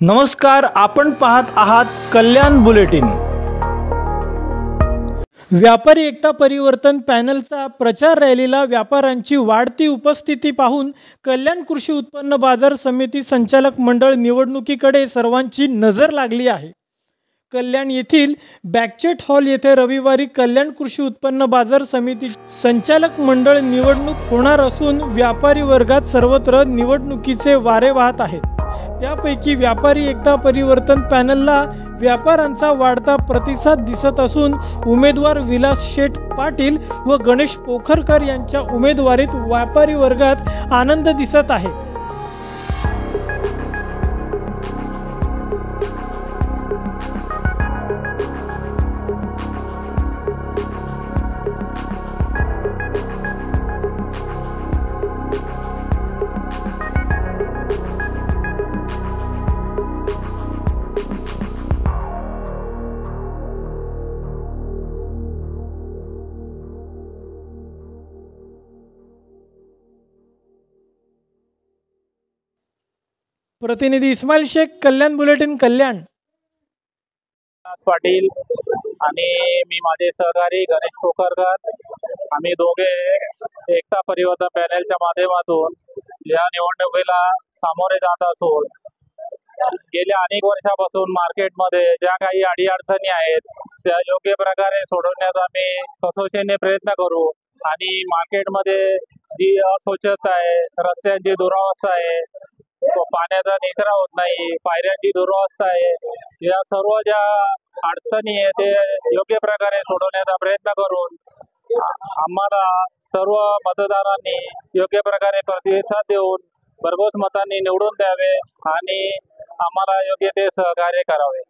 नमस्कार, आपण पाहत आहात कल्याण बुलेटिन। व्यापारी एकता परिवर्तन पॅनलचा प्रचार रॅलीला व्यापाऱ्यांची वाढती उपस्थिती पाहून कल्याण कृषी उत्पन्न बाजार समिती संचालक मंडळ निवडणुकीकडे सर्वांची नजर लागली आहे। कल्याण येथील बॅकचेट हॉल येथे रविवारी कल्याण कृषी उत्पन्न बाजार समिती संचालक मंडळ निवडणूक होणार असून व्यापारी वर्गात सर्वत्र निवडणुकीचे वारे वाहत आहेत। त्यापैकी व्यापारी एकता परिवर्तन पॅनलला व्यापाऱ्यांचा वाढता प्रतिसाद दिसत असून उमेदवार विलास शेठ पाटील व गणेश पोखरकर यांच्या उमेदवारीत व्यापारी वर्गात आनंद दिसत आहे। प्रतिनिधी इस्माइल शेख, कल्याण बुलेटिन, कल्याण। पाटील आणि मी माझे सहकारी गणेश पोखरकर आम्ही दोघे एकता परिवर्तन पॅनलच्या माध्यमातून या निवडणुकीला सामोरे जात असून गेल्या अनेक वर्षापासून मार्केटमध्ये ज्या काही अडीअडचणी आहेत त्या योग्य प्रकारे सोडवण्याचा आम्ही कसोशीने प्रयत्न करू आणि मार्केटमध्ये जी अस्वच्छता आहे, रस्त्यांची दुरावस्था आहे, पाण्याचा निचरा होत नाही, पायऱ्यांची दुरावस्था आहे, या सर्व ज्या अडचणी आहे ते योग्य प्रकारे सोडवण्याचा प्रयत्न करून आम्हाला सर्व मतदारांनी योग्य प्रकारे प्रतिसाद देऊन भरघोस मतांनी निवडून द्यावे आणि आम्हाला योग्य ते सहकार्य करावे।